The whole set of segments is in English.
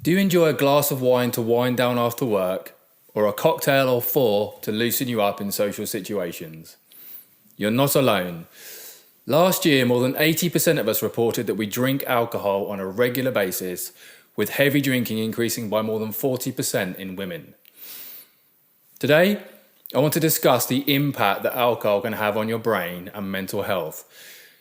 Do you enjoy a glass of wine to wind down after work, or a cocktail or four to loosen you up in social situations? You're not alone. Last year, more than 80% of us reported that we drink alcohol on a regular basis, with heavy drinking increasing by more than 40% in women. Today, I want to discuss the impact that alcohol can have on your brain and mental health,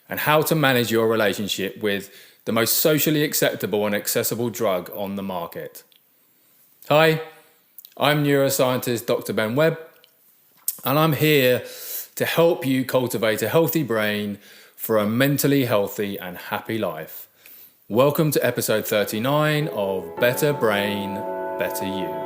and how to manage your relationship with the most socially acceptable and accessible drug on the market. Hi, I'm neuroscientist Dr. Ben Webb, and I'm here to help you cultivate a healthy brain for a mentally healthy and happy life. Welcome to episode 39 of Better Brain, Better You.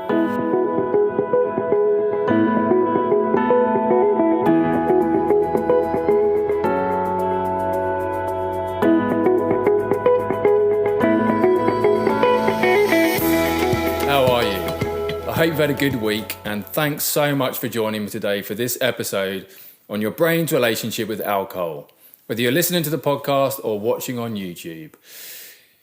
I hope you've had a good week, and thanks so much for joining me today for this episode on your brain's relationship with alcohol, whether you're listening to the podcast or watching on YouTube.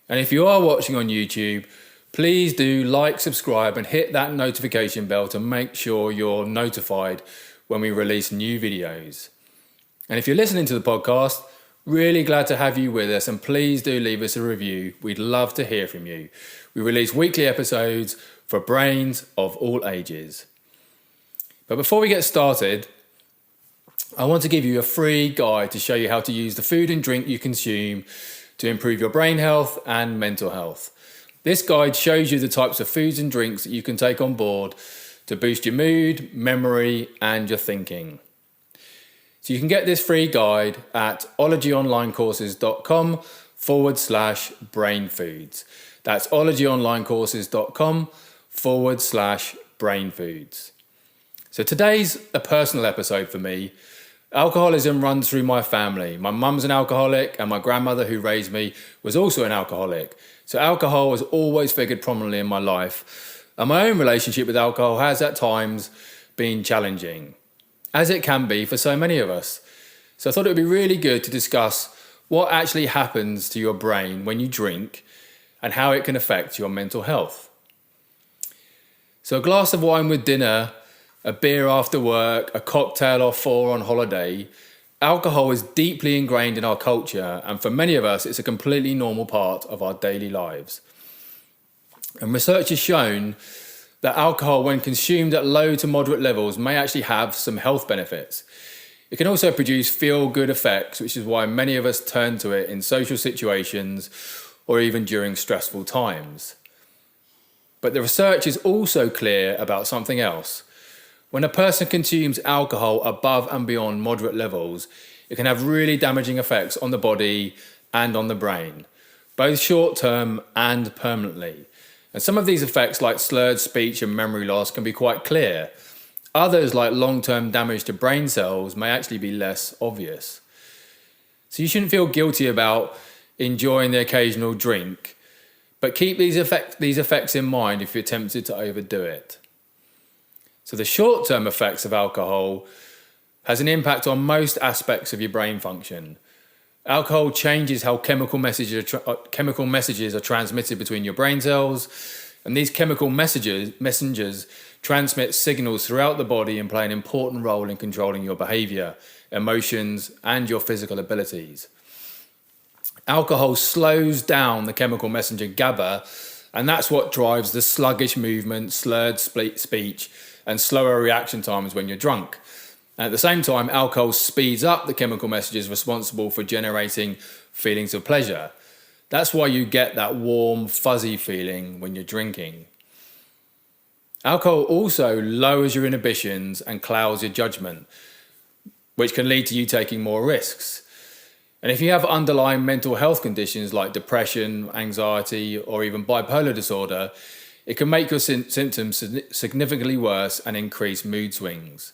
And if you are watching on YouTube, please do like, subscribe and hit that notification bell to make sure you're notified when we release new videos. And if you're listening to the podcast, really glad to have you with us, and please do leave us a review. We'd love to hear from you. We release weekly episodes for brains of all ages. But before we get started, I want to give you a free guide to show you how to use the food and drink you consume to improve your brain health and mental health. This guide shows you the types of foods and drinks that you can take on board to boost your mood, memory, and your thinking. So you can get this free guide at ologyonlinecourses.com/brain foods. That's ologyonlinecourses.com/brain foods. So today's a personal episode for me. Alcoholism runs through my family. My mum's an alcoholic, and my grandmother who raised me was also an alcoholic. So alcohol has always figured prominently in my life. And my own relationship with alcohol has at times been challenging, as it can be for so many of us. So I thought it would be really good to discuss what actually happens to your brain when you drink and how it can affect your mental health. So a glass of wine with dinner, a beer after work, a cocktail or four on holiday, alcohol is deeply ingrained in our culture, and for many of us it's a completely normal part of our daily lives. And research has shown that alcohol, when consumed at low to moderate levels, may actually have some health benefits. It can also produce feel-good effects, which is why many of us turn to it in social situations or even during stressful times. But the research is also clear about something else. When a person consumes alcohol above and beyond moderate levels, it can have really damaging effects on the body and on the brain, both short-term and permanently. And some of these effects, like slurred speech and memory loss, can be quite clear. Others, like long-term damage to brain cells, may actually be less obvious. So you shouldn't feel guilty about enjoying the occasional drink, but keep these effects in mind if you're tempted to overdo it. So the short-term effects of alcohol has an impact on most aspects of your brain function. Alcohol changes how chemical messages are transmitted between your brain cells, and these chemical messengers transmit signals throughout the body and play an important role in controlling your behavior, emotions, and your physical abilities. Alcohol slows down the chemical messenger GABA, and that's what drives the sluggish movement, slurred speech, and slower reaction times when you're drunk. And at the same time, alcohol speeds up the chemical messages responsible for generating feelings of pleasure. That's why you get that warm, fuzzy feeling when you're drinking. Alcohol also lowers your inhibitions and clouds your judgment, which can lead to you taking more risks. And if you have underlying mental health conditions like depression, anxiety, or even bipolar disorder, it can make your symptoms significantly worse and increase mood swings.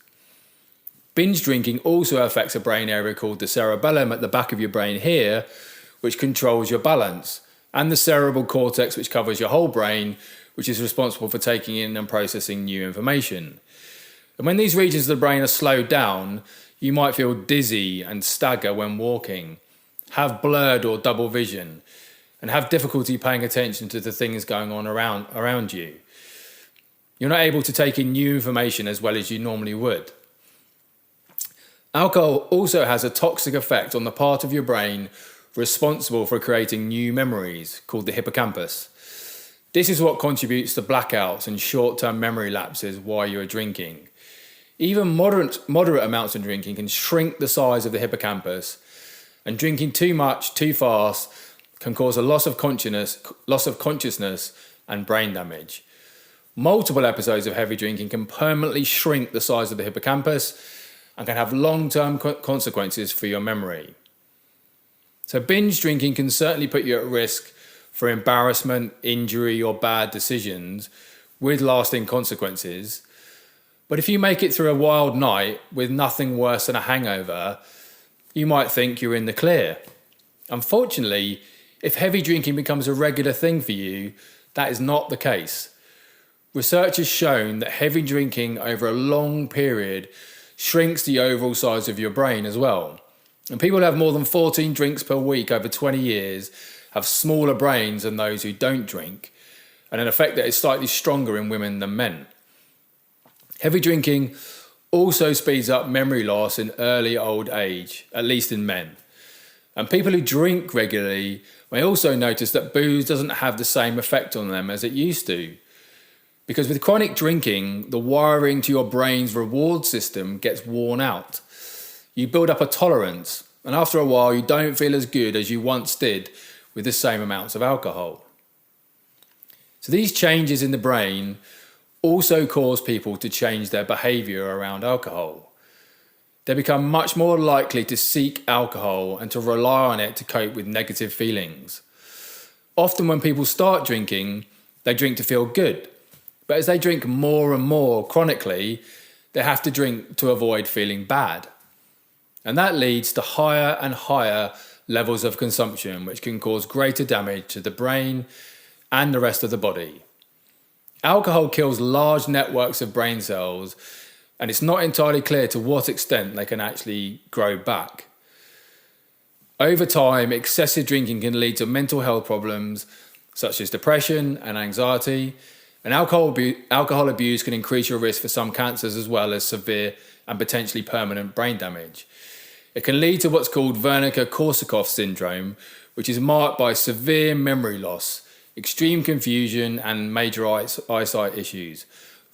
Binge drinking also affects a brain area called the cerebellum at the back of your brain here, which controls your balance, and the cerebral cortex, which covers your whole brain, which is responsible for taking in and processing new information. And when these regions of the brain are slowed down, you might feel dizzy and stagger when walking, have blurred or double vision, and have difficulty paying attention to the things going on around you. You're not able to take in new information as well as you normally would. Alcohol also has a toxic effect on the part of your brain responsible for creating new memories, called the hippocampus. This is what contributes to blackouts and short-term memory lapses while you're drinking. Even moderate amounts of drinking can shrink the size of the hippocampus, and drinking too much, too fast, can cause a loss of consciousness and brain damage. Multiple episodes of heavy drinking can permanently shrink the size of the hippocampus and can have long-term consequences for your memory. So binge drinking can certainly put you at risk for embarrassment, injury, or bad decisions with lasting consequences. But if you make it through a wild night with nothing worse than a hangover, you might think you're in the clear. Unfortunately, if heavy drinking becomes a regular thing for you, that is not the case. Research has shown that heavy drinking over a long period shrinks the overall size of your brain as well. And people who have more than 14 drinks per week over 20 years have smaller brains than those who don't drink, and an effect that is slightly stronger in women than men. Heavy drinking also speeds up memory loss in early old age, at least in men. And people who drink regularly may also notice that booze doesn't have the same effect on them as it used to. Because with chronic drinking, the wiring to your brain's reward system gets worn out. You build up a tolerance, and after a while you don't feel as good as you once did with the same amounts of alcohol. So these changes in the brain also cause people to change their behaviour around alcohol. They become much more likely to seek alcohol and to rely on it to cope with negative feelings. Often when people start drinking, they drink to feel good. But as they drink more and more chronically, they have to drink to avoid feeling bad. And that leads to higher and higher levels of consumption, which can cause greater damage to the brain and the rest of the body. Alcohol kills large networks of brain cells, and it's not entirely clear to what extent they can actually grow back. Over time, excessive drinking can lead to mental health problems such as depression and anxiety, and alcohol abuse can increase your risk for some cancers as well as severe and potentially permanent brain damage. It can lead to what's called Wernicke-Korsakoff syndrome, which is marked by severe memory loss, extreme confusion, and major eyesight issues.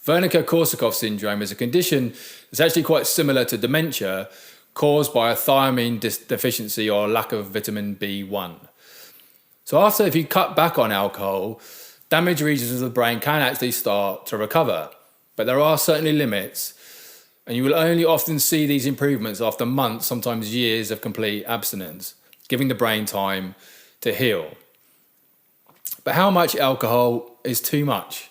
Wernicke-Korsakoff syndrome is a condition that's actually quite similar to dementia, caused by a thiamine deficiency or lack of vitamin B1. So if you cut back on alcohol, damaged regions of the brain can actually start to recover. But there are certainly limits, and you will only often see these improvements after months, sometimes years of complete abstinence, giving the brain time to heal. But how much alcohol is too much?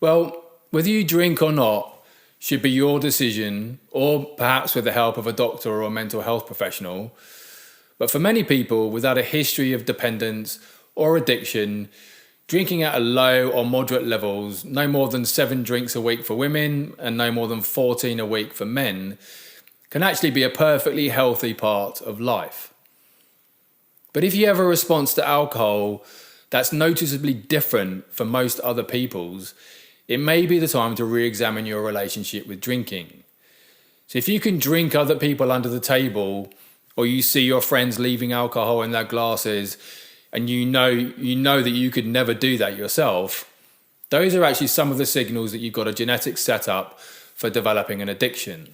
Well, whether you drink or not should be your decision, or perhaps with the help of a doctor or a mental health professional. But for many people without a history of dependence or addiction, drinking at a low or moderate levels, no more than 7 drinks a week for women and no more than 14 a week for men, can actually be a perfectly healthy part of life. But if you have a response to alcohol that's noticeably different from most other people's, it may be the time to re-examine your relationship with drinking. So if you can drink other people under the table, or you see your friends leaving alcohol in their glasses, and you know that you could never do that yourself, those are actually some of the signals that you've got a genetic setup for developing an addiction.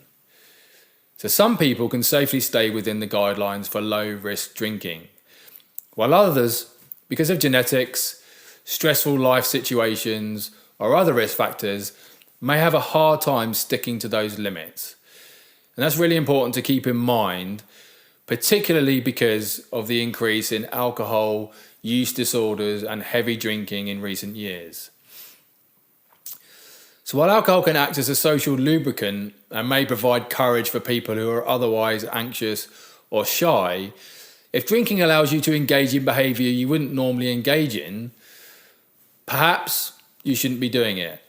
So some people can safely stay within the guidelines for low-risk drinking, while others, because of genetics, stressful life situations, or other risk factors, may have a hard time sticking to those limits. And that's really important to keep in mind, particularly because of the increase in alcohol use disorders and heavy drinking in recent years. So while alcohol can act as a social lubricant and may provide courage for people who are otherwise anxious or shy, if drinking allows you to engage in behaviour you wouldn't normally engage in, perhaps you shouldn't be doing it.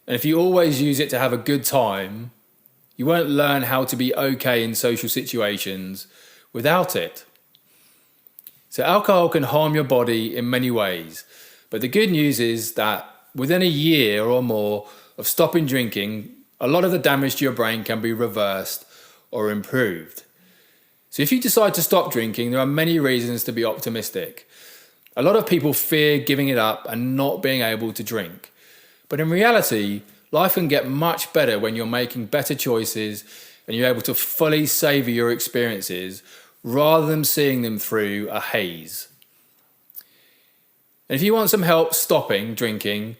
And if you always use it to have a good time, you won't learn how to be okay in social situations without it. So alcohol can harm your body in many ways, but the good news is that within a year or more of stopping drinking, a lot of the damage to your brain can be reversed or improved. So if you decide to stop drinking, there are many reasons to be optimistic. A lot of people fear giving it up and not being able to drink. But in reality, life can get much better when you're making better choices and you're able to fully savor your experiences rather than seeing them through a haze. And if you want some help stopping drinking,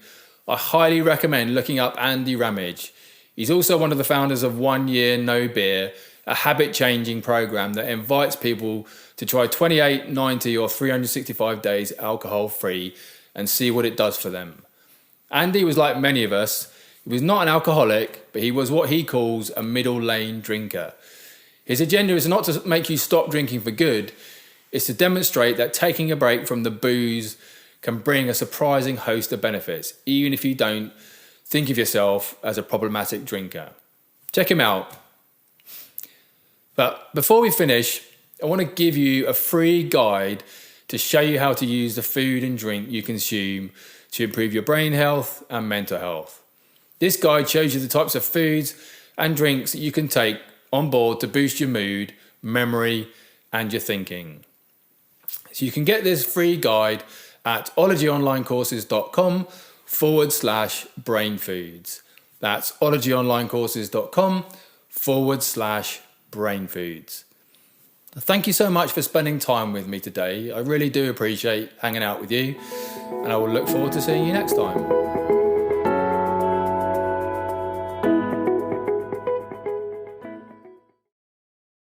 I highly recommend looking up Andy Ramage. He's also one of the founders of 1 Year No Beer, a habit-changing program that invites people to try 28, 90 or 365 days alcohol-free and see what it does for them. Andy was like many of us. He was not an alcoholic, but he was what he calls a middle lane drinker. His agenda is not to make you stop drinking for good, it's to demonstrate that taking a break from the booze can bring a surprising host of benefits, even if you don't think of yourself as a problematic drinker. Check him out. But before we finish, I want to give you a free guide to show you how to use the food and drink you consume to improve your brain health and mental health. This guide shows you the types of foods and drinks that you can take on board to boost your mood, memory, and your thinking. So you can get this free guide at ologyonlinecourses.com/brainfoods. That's ologyonlinecourses.com/brainfoods. Thank you so much for spending time with me today. I really do appreciate hanging out with you, and I will look forward to seeing you next time.